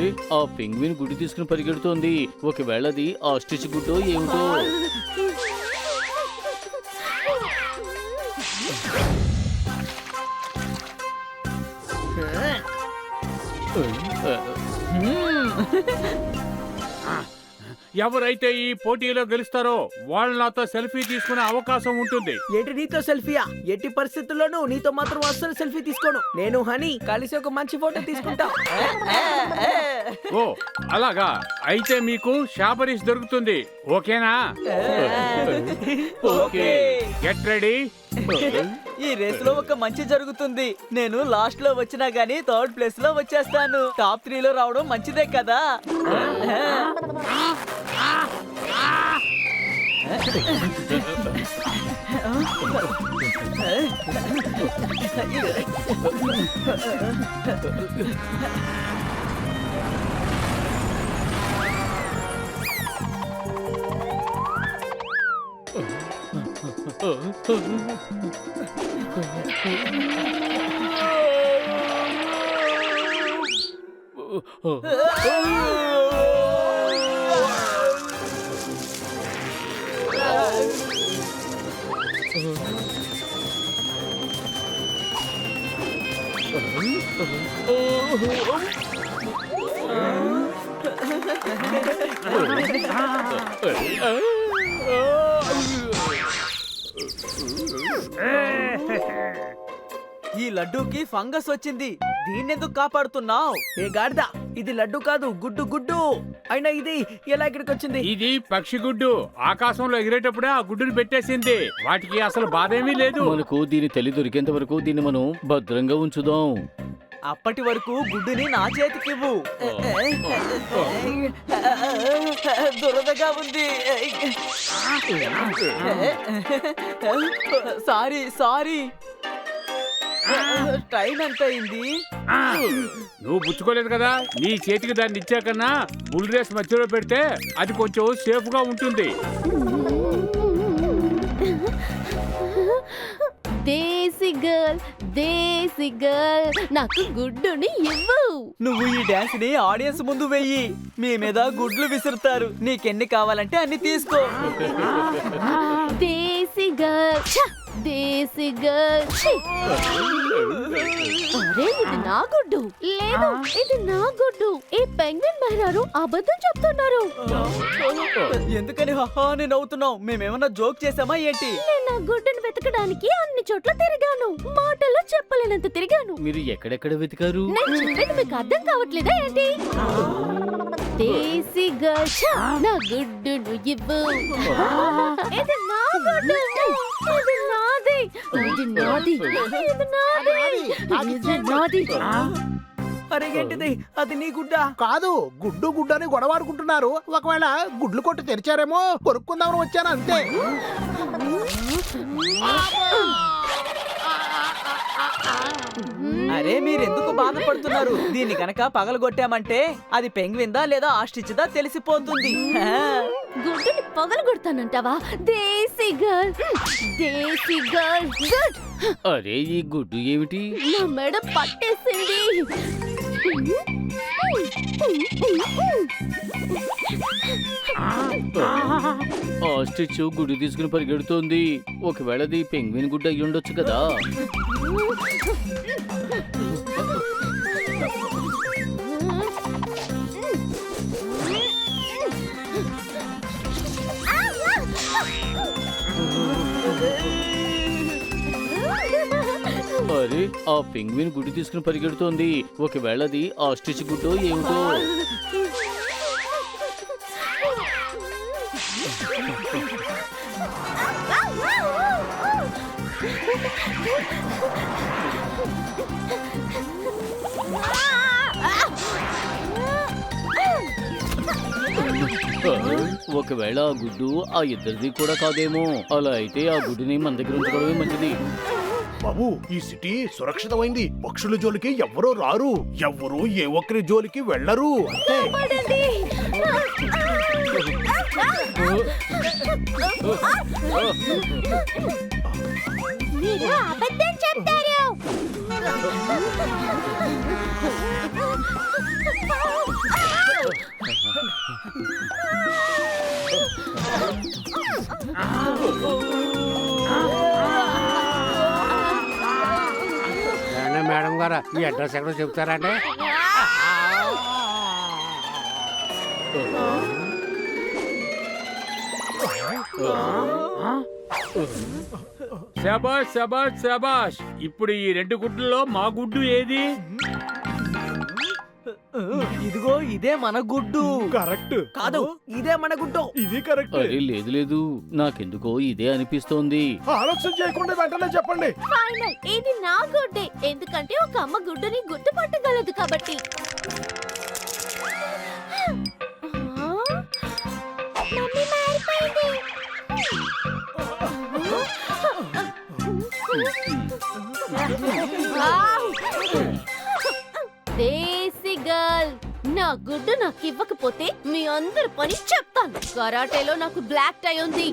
అరే ఆ పెంగ్విన్ గుడ్డు తీసుకుని పరిగెడుతోంది. ఒకవేళ అది ఆస్ట్రిచ్ గుడ్డో ఏమిటో. ఎవరైతే ఈ పోటీలో గెలుస్తారో వాళ్ళు నాతో సెల్ఫీ తీసుకునే అవకాశం ఉంటుంది. ఏంటి నీతో సెల్ఫీయా? ఎట్టి పరిస్థితుల్లోనూ నీతో మాత్రం అస్సలు సెల్ఫీ తీసుకోను. నేను హనీ కలిసి ఒక మంచి ఫోటో తీసుకుంటా. ఓ అలాగా, అయితే మీకు షాబరీస్ దొరుకుతుంది. ఓకేనా? ఓకే. Get ready. ఈ రేస్ లో ఒక మంచి జరుగుతుంది. నేను లాస్ట్ లో వచ్చినా గానీ థర్డ్ ప్లేస్ లో వచ్చేస్తాను. టాప్ 3 లో రావడం మంచిదే కదా. ఈ లడ్డూకి ఫంగస్ వచ్చింది. దీన్నెందుకు కాపాడుతున్నావు? ఏ గాడిద, ఇది లడ్డు కాదు, గుడ్డు గుడ్డు. అయినా ఇది ఎలా ఇక్కడికి వచ్చింది? ఇది పక్షి గుడ్డు. ఆకాశంలో ఎగిరేటప్పుడే ఆ గుడ్డుని పెట్టేసింది. వాటికి అసలు బాధ ఏమీ లేదు. మనకు దీని తల్లి దొరికేంత వరకు దీన్ని మనం భద్రంగా ఉంచుదాం. అప్పటి వరకు గుడ్డుని నా చేతికివ్వు. దురదగా ఉంది. Sorry sorry. టైం ఎంత అయింది? నువ్వు పుచ్చుకోలేదు కదా. నీ చేతికి దాన్ని ఇచ్చాకన్నా బుల్ రేస్ మధ్యలో పెడితే అది కొంచెం సేఫ్ గా ఉంటుంది. దేశీ గర్ల్ నాకు గుడ్డుని ఇవ్వు. నువ్వు ఈ డాన్స్ ని ఆడియన్స్ ముందు వెయ్యి. మీ మీద గుడ్లు విసురుతారు. నీకెన్ని కావాలంటే అన్ని తీసుకో. దేశీ గర్ల్ అరే ఇది నా గుడ్డు. లేదు ఇది నా గుడ్డు. ఈ పెంగ్విన్ మెహరారు అబద్ధం చెప్తున్నారు. ఎందుకని హహా అని నవ్వుతున్నావు? మేమేమన్నా జోక్ చేసామా ఏంటి? నేను నా గుడ్డుని వెతకడానికి అన్ని చోట్ల తిరిగాను. మాటల్లో చెప్పలేనంత తిరిగాను. మీరు ఎక్కడెక్కడ వెతికారు? నేను చెప్పేది మీకు అర్థం కావట్లేదా ఏంటి? దేశీ గర్ల్ నా గుడ్డును ఇవ్వు. ఇది నా గుడ్డు. ఇది నాది. ఇది నాది. ఇది నాది. ఇది నాది. అరే ఏంటిది? అది నీ గుడ్డా? కాదు, గుడ్డు గుడ్డు అని గొడవాడుకుంటున్నారు. ఒకవేళ గుడ్లు కొట్టు తెరిచారేమో కొరుక్కుందామని వచ్చాను అంతే. అరే మీరెందుకు బాధపడుతున్నారు? దీన్ని గనక పగలగొట్టామంటే అది పెంగ్విందా లేదా ఆస్ట్రిచ్దా తెలిసిపోతుంది. గుడ్డుని పగలగొడతానంటావా? దేశీ గర్ల్. దేశీ గర్ల్. గుడ్. అరే ఈ గుడ్డు ఏమిటి? నా మెడ పట్టేసింది. ఆస్ట్రిచ్ గుడ్డు తీసుకుని పరిగెడుతోంది. ఒకవేళ అది పెంగ్విన్ గుడ్డు అయ్యి ఉండొచ్చు కదా. అరే ఆ పెంగ్విన్ గుడ్డు తీసుకుని పరిగెడుతోంది. ఒకవేళ అది ఆస్ట్రిచ్ గుడ్డో ఏమిటో. ఒకవేళ ఆ గుడ్డు ఆ ఇద్దరిది కూడా కాదేమో. అలా అయితే ఆ గుడ్డుని మన దగ్గర ఉంచుకోవడమే మంచిది. బాబు, ఈ సిటీ సురక్షితమైంది. పక్షుల జోలికి ఎవ్వరూ రారు. ఎవ్వరూ ఏ ఒక్కరి జోలికి వెళ్ళరు. అంతే. మీరు అబద్ధం చెప్తారు. మేడం గారు ఈ అడ్రస్ ఎక్కడో చెప్తారంటే శబాష్ శబాష్ శబాష్. ఇప్పుడు ఈ 2 గుడ్లలో మా గుడ్డు ఏది? ఇదిగో ఇదే మన గుడ్డు. కరెక్ట్. కాదు, ఇదే మన గుడ్డు. ఇది కరెక్ట్. అరే లేదు లేదు, నాకెందుకో ఇదే అనిపిస్తోంది. ఆలోచన చేయకుండా వెంటనే చెప్పండి. ఫైనల్, ఇది నా గుడ్డే. ఎందుకంటే ఒక అమ్మ గుడ్డుని గుర్తుపట్టగలదు కాబట్టి. మమ్మీ మారిపోయింది. దేశీ గర్ల్, నా గుడ్డు నాకు ఇవ్వకపోతే మీ అందరి పని చెప్తాను. కరాటేలో నాకు బ్లాక్ టై ఉంది.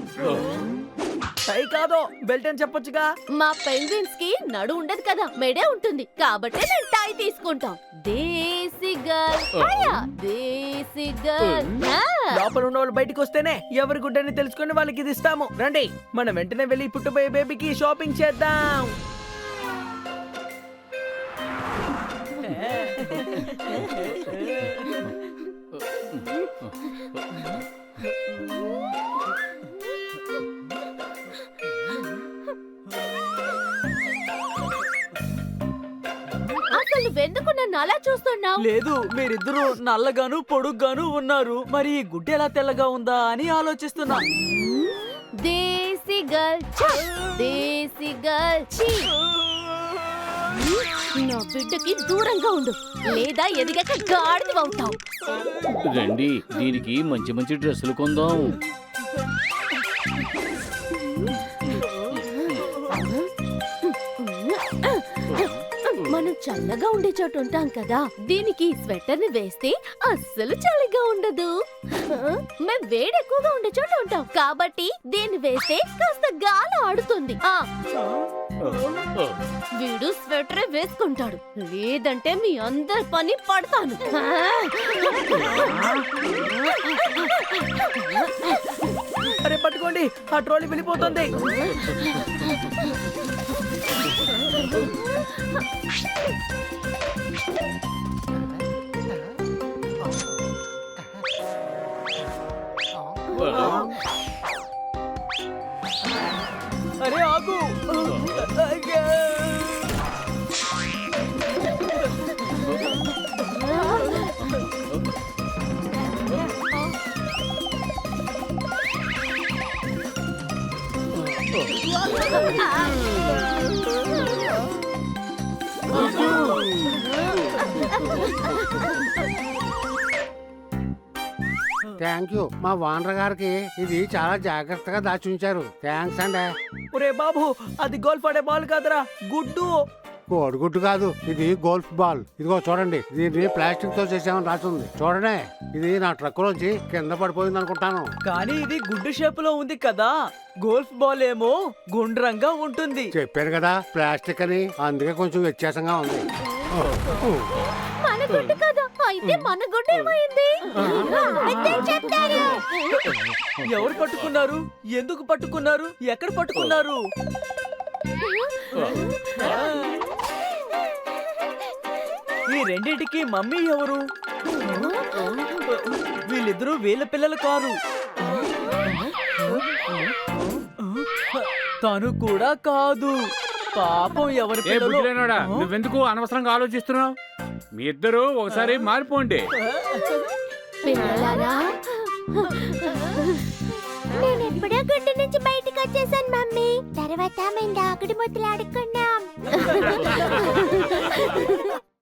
టై కాదు, బెల్ట్ అని చెప్పొచ్చుగా. మా పెంగ్విన్స్ కి నడు ఉండదు కదా, మెడే ఉంటుంది. కాబట్టి నేను టై తీసుకుంటాం. దేశీ గర్ల్, అయ్యా, దేశీ గర్ల్. లోపల ఉన్న వాళ్ళు బయటకు వస్తేనే ఎవరి గుడ్డని తెలుసుకుని వాళ్ళకి ఇది ఇస్తాము. రండి, మనం వెంటనే వెళ్ళి పుట్టబోయే బేబీకి షాపింగ్ చేద్దాం. అసలు నువ్వెందుకు నన్ను అలా చూస్తున్నావు? లేదు, మీరిద్దరూ నల్లగాను పొడుగ్గాను ఉన్నారు. మరి ఈ గుడ్డ ఎలా తెల్లగా ఉందా అని ఆలోచిస్తున్నా. దేశీ గర్ల్, ఛ! దేశీ గర్ల్, ఛీ! నా బిడ్డకి దూరంగా ఉండు, లేదా ఎదిగాక గాడిదవుతావు. రండి, దీనికి మంచి మంచి డ్రెస్సులు కొందాం. మనం చల్లగా ఉండే చోటు ఉంటాం కదా, దీనికి స్వెటర్ ని వేస్తే అస్సలు చలిగా ఉండదు. మేం వేడి ఎక్కువగా ఉండే చోట ఉంటాం కాబట్టి దీన్ని వేస్తే కాస్త గాలి ఆడుతుంది. వీడు స్వెటర్ వేసుకుంటాడు, లేదంటే మీ అందరి పని పడతాను. అరే పట్టుకోండి, ఆ ట్రోలీ వెళ్ళిపోతుంది. అరే ఆగు. Thank you. మా ఓనర్ గారికి ఇది చాలా జాగ్రత్తగా దాచి ఉంచారు. థ్యాంక్స్ అండి. ఒరే బాబు, అది గోల్ఫ్ ఆడే బాల్ కాదురా, గుడ్డు. కోడిగుడ్డు కాదు, ఇది గోల్ఫ్ బాల్. ఇదిగో చూడండి, దీన్ని ప్లాస్టిక్ తో చేసామని రాసింది. చూడండి, ఇది నా ట్రక్ లోంచి కింద పడిపోయింది అనుకుంటాను. కానీ ఇది గుడ్డు షేప్ లో ఉంది కదా, గోల్ఫ్ బాల్ ఏమో గుండ్రంగా ఉంటుంది. చెప్పాను కదా ప్లాస్టిక్ అని, అందుకే కొంచెం వ్యత్యాసంగా ఉంది. మన గుడ్డు కదా, అయితే మన గుడ్డు ఏమైంది? అబద్ధం చెప్తారు. ఎవరు పట్టుకున్నారు? ఎందుకు పట్టుకున్నారు? ఎక్కడ పట్టుకున్నారు? ఈ రెండింటికి మమ్మీ ఎవరు? వీళ్ళిద్దరూ వీళ్ళ పిల్లలు కారు. తను కూడా కాదు. పాపం ఎవరి ఏ పిల్లలు? బుద్ధిలేనోడా, నువ్వెందుకు అనవసరంగా ఆలోచిస్తున్నావు? మీ ఇద్దరు ఒకసారి మారిపోండి. పిల్లలారా, నేను ఎప్పుడో గుడ్డు నుంచి బయటకు వచ్చేసాను మమ్మీ. తర్వాత మేము దాగుడు ముద్దలు ఆడుకున్నాం.